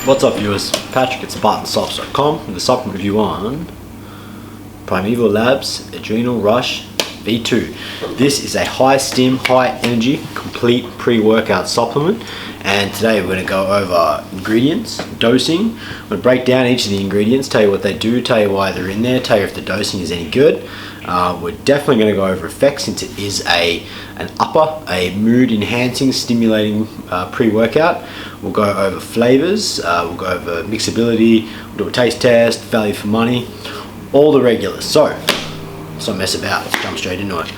What's up viewers, Patrick at Spartansuppz.com with a supplement review on Primeval Labs Adrenal Rush V2. This is a high stim, high energy, complete pre-workout supplement, and today we're going to go over ingredients, dosing. I'm going to break down each of the ingredients, tell you what they do, tell you why they're in there, tell you if the dosing is any good. We're definitely going to go over effects since it is a mood enhancing, stimulating pre-workout. We'll go over flavors, we'll go over mixability, we'll do a taste test, value for money, all the regulars. So mess about, let's jump straight into it.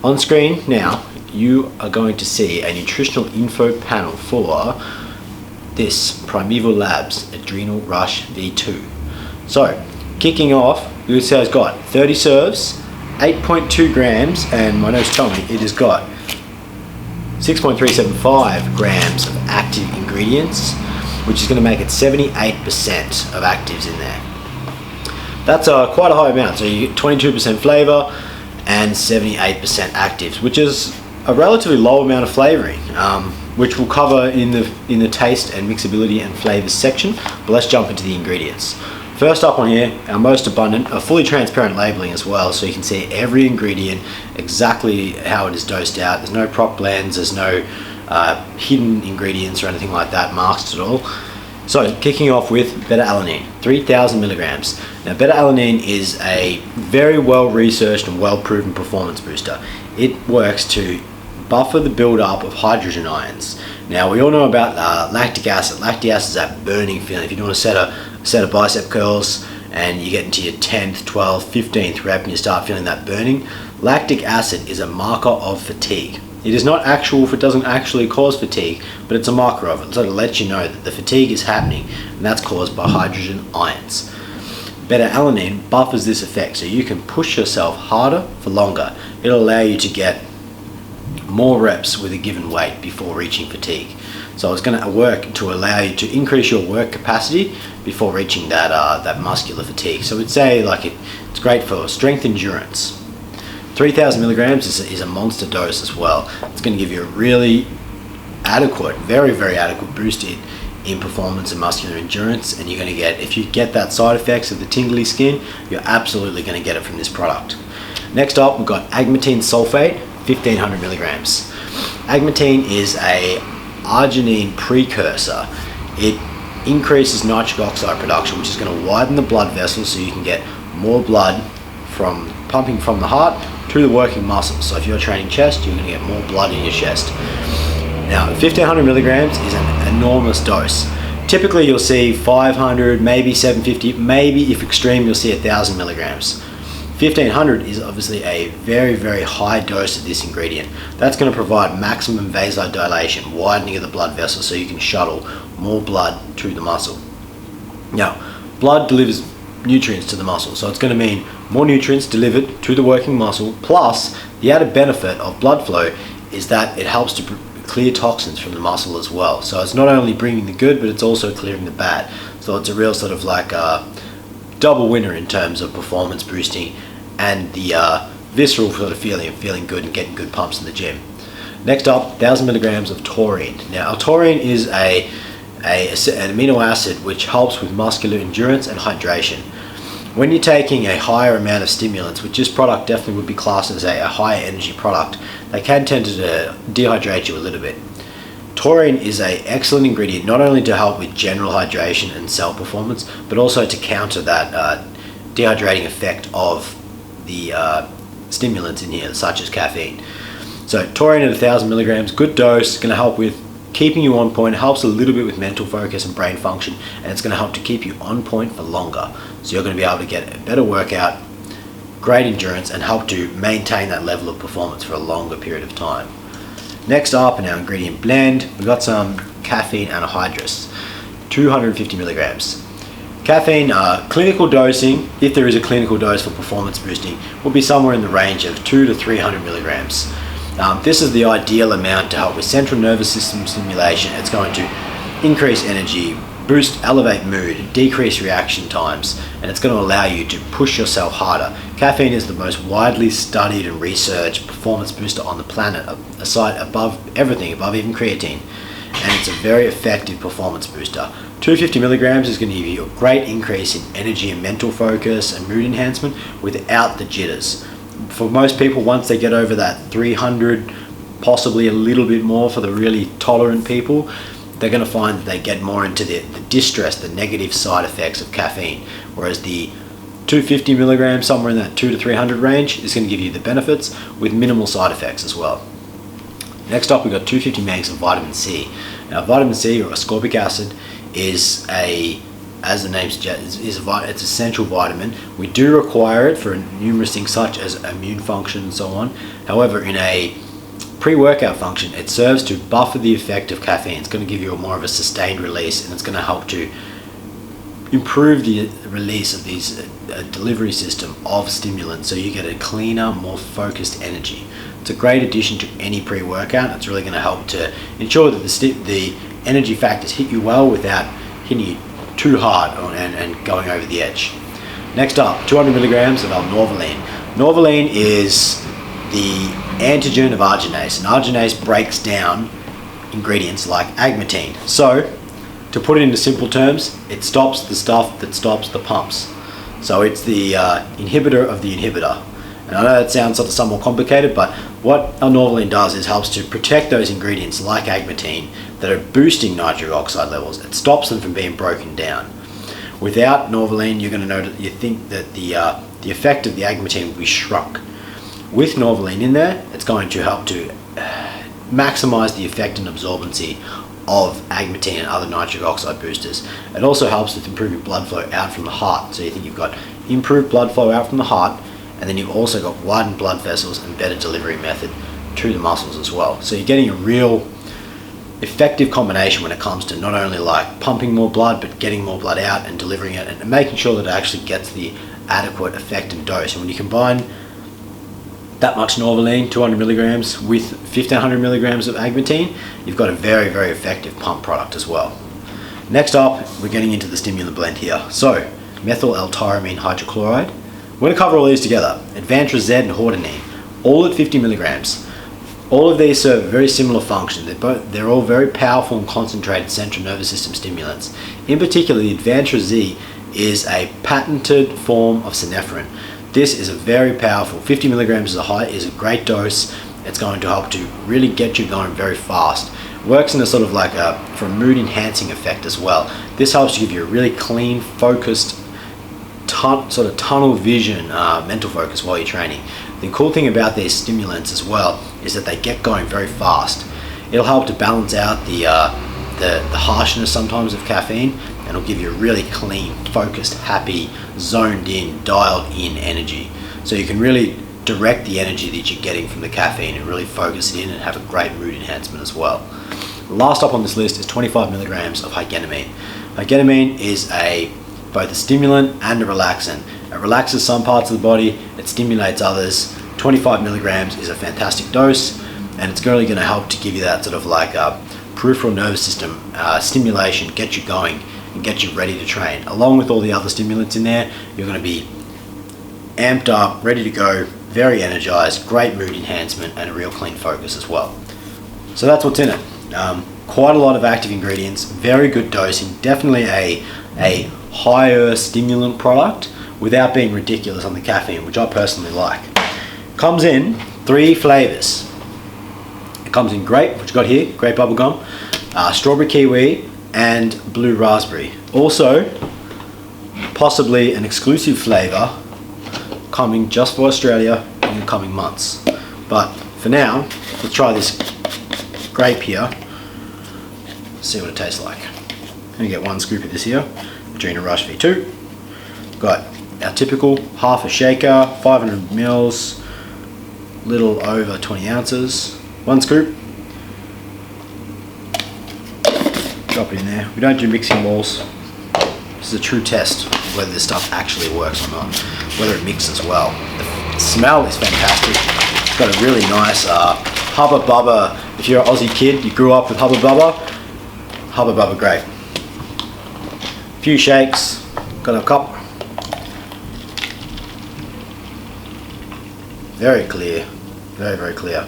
On screen now, you are going to see a nutritional info panel for this Primeval Labs Adrenal Rush V2. So, kicking off, you see it's got 30 serves, 8.2 grams, and my notes tell me it has got 6.375 grams of active ingredients, which is going to make it 78% of actives in there. That's quite a high amount, so you get 22% flavor and 78% actives, which is a relatively low amount of flavoring, which we'll cover in the taste and mixability and flavors section. But let's jump into the ingredients. First up on here, our most abundant, a fully transparent labeling as well, so you can see every ingredient, exactly how it is dosed out. There's no prop blends, there's no hidden ingredients or anything like that marked at all. So, kicking off with beta-alanine, 3,000 milligrams. Now, beta-alanine is a very well-researched and well-proven performance booster. It works to buffer the build-up of hydrogen ions. Now, we all know about lactic acid. Lactic acid is that burning feeling. If you want a set of bicep curls and you get into your 10th, 12th, 15th rep and you start feeling that burning, lactic acid is a marker of fatigue. It is not actual, it doesn't actually cause fatigue, but it's a marker of it, so it lets you know that the fatigue is happening, and that's caused by hydrogen ions. Beta-alanine buffers this effect, so you can push yourself harder for longer. It'll allow you to get more reps with a given weight before reaching fatigue. So it's going to work to allow you to increase your work capacity before reaching that muscular fatigue. So we'd say like it's great for strength endurance. 3,000 milligrams is a monster dose as well. It's going to give you a really adequate, very, very adequate boost in performance and muscular endurance, and you're going to get, if you get that side effects of the tingly skin, you're absolutely going to get it from this product. Next up, we've got agmatine sulfate, 1,500 milligrams. Agmatine is a arginine precursor. It increases nitric oxide production, which is going to widen the blood vessels so you can get more blood from pumping from the heart to the working muscles. So if you're training chest, you're going to get more blood in your chest. Now, 1,500 milligrams is an enormous dose. Typically, you'll see 500, maybe 750, maybe if extreme, you'll see 1,000 milligrams. 1,500 is obviously a very, very high dose of this ingredient. That's going to provide maximum vasodilation, widening of the blood vessels, so you can shuttle more blood to the muscle. Now, blood delivers nutrients to the muscle, so it's going to mean more nutrients delivered to the working muscle, plus the added benefit of blood flow is that it helps to clear toxins from the muscle as well. So it's not only bringing the good, but it's also clearing the bad. So it's a real sort of like a double winner in terms of performance boosting and the visceral sort of feeling of feeling good and getting good pumps in the gym. Next up, 1,000 milligrams of taurine. Now, taurine is an amino acid which helps with muscular endurance and hydration. When you're taking a higher amount of stimulants, which this product definitely would be classed as a higher energy product, they can tend to dehydrate you a little bit. Taurine is an excellent ingredient, not only to help with general hydration and cell performance, but also to counter that dehydrating effect of the stimulants in here, such as caffeine. So taurine at 1,000 milligrams, good dose, going to help with keeping you on point, helps a little bit with mental focus and brain function, and it's going to help to keep you on point for longer. So you're going to be able to get a better workout, great endurance, and help to maintain that level of performance for a longer period of time. Next up in our ingredient blend, we've got some caffeine anhydrous, 250 milligrams. Caffeine, clinical dosing, if there is a clinical dose for performance boosting, will be somewhere in the range of 200 to 300 milligrams. This is the ideal amount to help with central nervous system stimulation. It's going to increase energy, elevate mood, decrease reaction times, and it's going to allow you to push yourself harder. Caffeine is the most widely studied and researched performance booster on the planet, above everything, above even creatine. and it's a very effective performance booster. 250 milligrams is going to give you a great increase in energy and mental focus and mood enhancement without the jitters. For most people, once they get over that 300, possibly a little bit more for the really tolerant people, they're going to find that they get more into the distress, the negative side effects of caffeine, whereas the 250 milligrams, somewhere in that 200 to 300 range, is going to give you the benefits with minimal side effects as well. Next up, we've got 250 megs of vitamin C. Now, vitamin C, or ascorbic acid, is as the name suggests, it's essential vitamin. We do require it for numerous things such as immune function and so on. However, in a pre-workout function, it serves to buffer the effect of caffeine. It's going to give you more of a sustained release, and it's going to help to improve the release of these delivery system of stimulants, so you get a cleaner, more focused energy. It's a great addition to any pre-workout. It's really going to help to ensure that the energy factors hit you well without hitting you too hard and going over the edge. Next up, 200 milligrams of Norvaline. Norvaline is the antigen of arginase, and arginase breaks down ingredients like agmatine. So, to put it into simple terms, it stops the stuff that stops the pumps. So it's the inhibitor of the inhibitor. And I know that sounds sort of somewhat complicated, but what Norvaline does is helps to protect those ingredients like agmatine that are boosting nitric oxide levels. It stops them from being broken down. Without Norvaline, you're going to notice, you think that the effect of the agmatine will be shrunk. With Norvaline in there, it's going to help to maximize the effect and absorbency of agmatine and other nitric oxide boosters. It also helps with improving blood flow out from the heart. So you think you've got improved blood flow out from the heart, and then you've also got widened blood vessels and better delivery method to the muscles as well. So you're getting a real effective combination when it comes to not only like pumping more blood, but getting more blood out and delivering it and making sure that it actually gets the adequate effect and dose. And when you combine that much Norvaline, 200 milligrams, with 1500 milligrams of agmatine, you've got a very, very effective pump product as well. Next up, we're getting into the stimulant blend here. So, methyl L-tyramine hydrochloride. We're going to cover all these together. Advantra Z and Hordenine, all at 50 milligrams. All of these serve a very similar function. They're all very powerful and concentrated central nervous system stimulants. In particular, the Advantra Z is a patented form of synephrine. This is a very powerful, 50 milligrams is a great dose. It's going to help to really get you going very fast. Works in a sort of like for a mood enhancing effect as well. This helps to give you a really clean, focused, sort of tunnel vision mental focus while you're training. The cool thing about these stimulants as well is that they get going very fast. It'll help to balance out the harshness sometimes of caffeine, and it'll give you a really clean, focused, happy, zoned in, dialed in energy. So you can really direct the energy that you're getting from the caffeine and really focus it in and have a great mood enhancement as well. Last up on this list is 25 milligrams of hygenamine. Hygenamine is both a stimulant and a relaxant. It relaxes some parts of the body, it stimulates others. 25 milligrams is a fantastic dose, and it's really going to help to give you that sort of like peripheral nervous system stimulation, get you going and get you ready to train. Along with all the other stimulants in there, you're going to be amped up, ready to go, very energized, great mood enhancement, and a real clean focus as well. So that's what's in it. Quite a lot of active ingredients, very good dosing, definitely a higher stimulant product without being ridiculous on the caffeine, which I personally like. Comes in 3 flavors. It comes in grape, which you got here, grape bubblegum, strawberry kiwi, and blue raspberry. Also, possibly an exclusive flavor coming just for Australia in the coming months. But for now, let's try this grape here, see what it tastes like. I'm gonna get 1 scoop of this here, Adrenal Rush V2. Got our typical half a shaker, 500 mils, little over 20 ounces. 1 scoop. Drop it in there. We don't do mixing balls. This is a true test of whether this stuff actually works or not, whether it mixes well. The smell is fantastic. It's got a really nice Hubba Bubba. If you're an Aussie kid, you grew up with Hubba Bubba grape. Few shakes, got a cup. Very clear, very, very clear.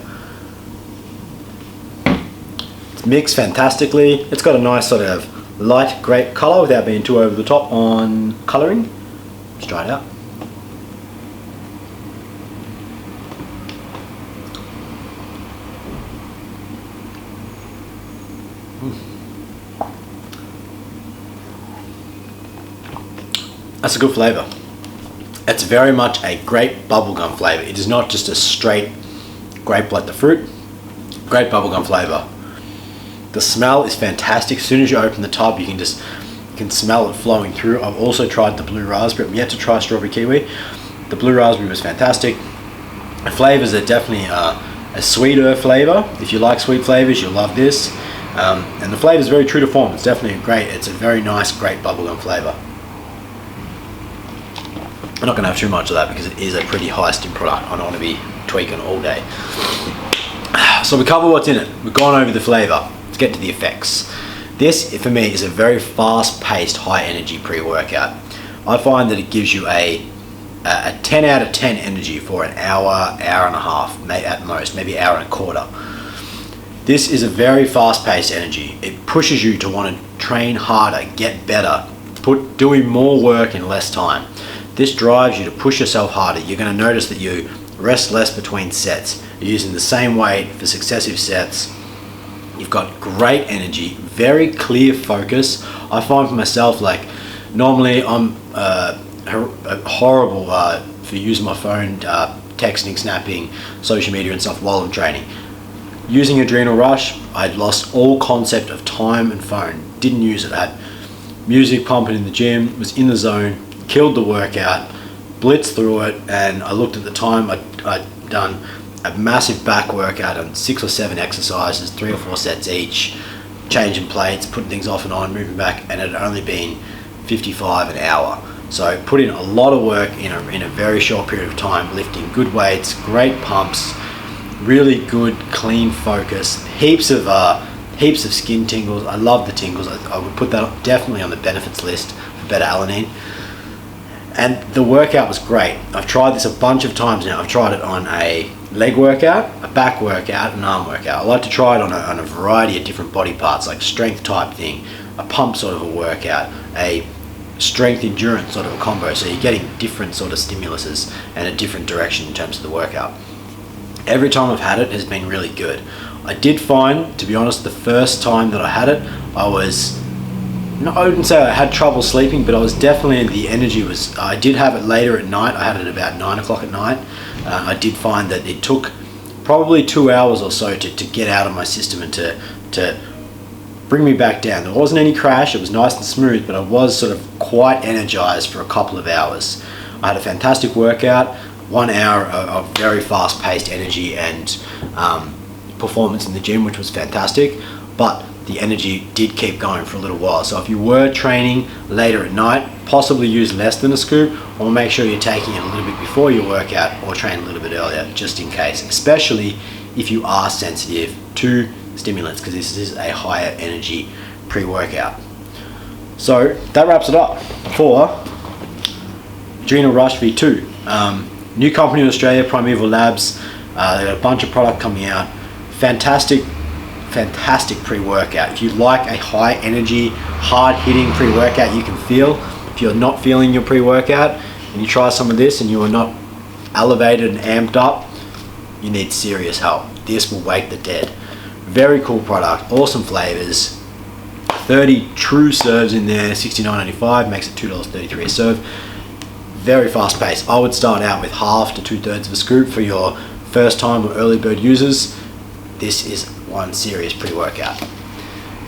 It's mixed fantastically. It's got a nice sort of light grape colour without being too over the top on colouring. Let's try it out. That's a good flavour. It's very much a grape bubblegum flavour. It is not just a straight grape like the fruit. Great bubblegum flavour. The smell is fantastic. As soon as you open the tub, you can smell it flowing through. I've also tried the blue raspberry. I'm yet to try strawberry kiwi. The blue raspberry was fantastic. The flavours are definitely a sweeter flavour. If you like sweet flavours, you'll love this. And the flavour is very true to form. It's definitely it's a very nice, great bubblegum flavour. I'm not going to have too much of that because it is a pretty high stim product. I don't want to be tweaking all day. So we cover what's in it. We've gone over the flavour. Let's get to the effects. This, for me, is a very fast-paced, high-energy pre-workout. I find that it gives you a 10 out of 10 energy for an hour, hour and a half, maybe at most, maybe hour and a quarter. This is a very fast-paced energy. It pushes you to want to train harder, get better, doing more work in less time. This drives you to push yourself harder. You're going to notice that you rest less between sets. You're using the same weight for successive sets. You've got great energy, very clear focus. I find for myself, like, normally I'm horrible for using my phone, texting, snapping, social media and stuff while I'm training. Using Adrenal Rush, I'd lost all concept of time and phone. Didn't use it. I had music pumping in the gym, was in the zone, killed the workout, blitzed through it, and I looked at the time. I'd done a massive back workout on 6 or 7 exercises, 3 or 4 sets each, changing plates, putting things off and on, moving back, and it had only been 55 an hour. So I put in a lot of work in a very short period of time, lifting good weights, great pumps, really good clean focus, heaps of skin tingles. I love the tingles. I would put that definitely on the benefits list for beta alanine. And the workout was great. I've tried this a bunch of times now. I've tried it on a leg workout, a back workout, an arm workout. I like to try it on a variety of different body parts, like strength type thing, a pump sort of a workout, a strength endurance sort of a combo. So you're getting different sort of stimuluses and a different direction in terms of the workout. Every time I've had it has been really good. I did find, to be honest, the first time that I had it, I wouldn't say I had trouble sleeping, but I was definitely, the energy was, I did have it later at night. I had it about 9 o'clock at night. I did find that it took probably 2 hours or so to get out of my system and to bring me back down. There wasn't any crash, it was nice and smooth, but I was sort of quite energized for a couple of hours. I had a fantastic workout, 1 hour of very fast-paced energy and performance in the gym, which was fantastic, but the energy did keep going for a little while. So if you were training later at night, possibly use less than a scoop, or make sure you're taking it a little bit before your workout or train a little bit earlier, just in case, especially if you are sensitive to stimulants, because this is a higher energy pre-workout. So that wraps it up for Adrenal Rush V2. New company in Australia, Primeval Labs. They've got a bunch of product coming out. Fantastic pre-workout. If you like a high energy, hard hitting pre-workout you can feel, if you're not feeling your pre-workout and you try some of this and you are not elevated and amped up, you need serious help. This will wake the dead. Very cool product, awesome flavors, 30 true serves in there, $69.95, makes it $2.33 a serve. Very fast paced. I would start out with half to 2/3 of a scoop for your first time or early bird users. This is one serious pre-workout.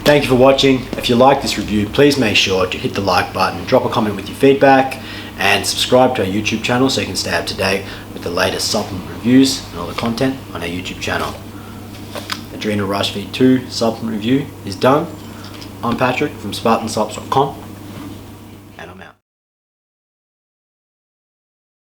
Thank you for watching. If you like this review, please make sure to hit the like button, drop a comment with your feedback, and subscribe to our YouTube channel so you can stay up to date with the latest supplement reviews and all the content on our YouTube channel. Adrenal Rush V2 supplement review is done. I'm Patrick from Spartansuppz.com.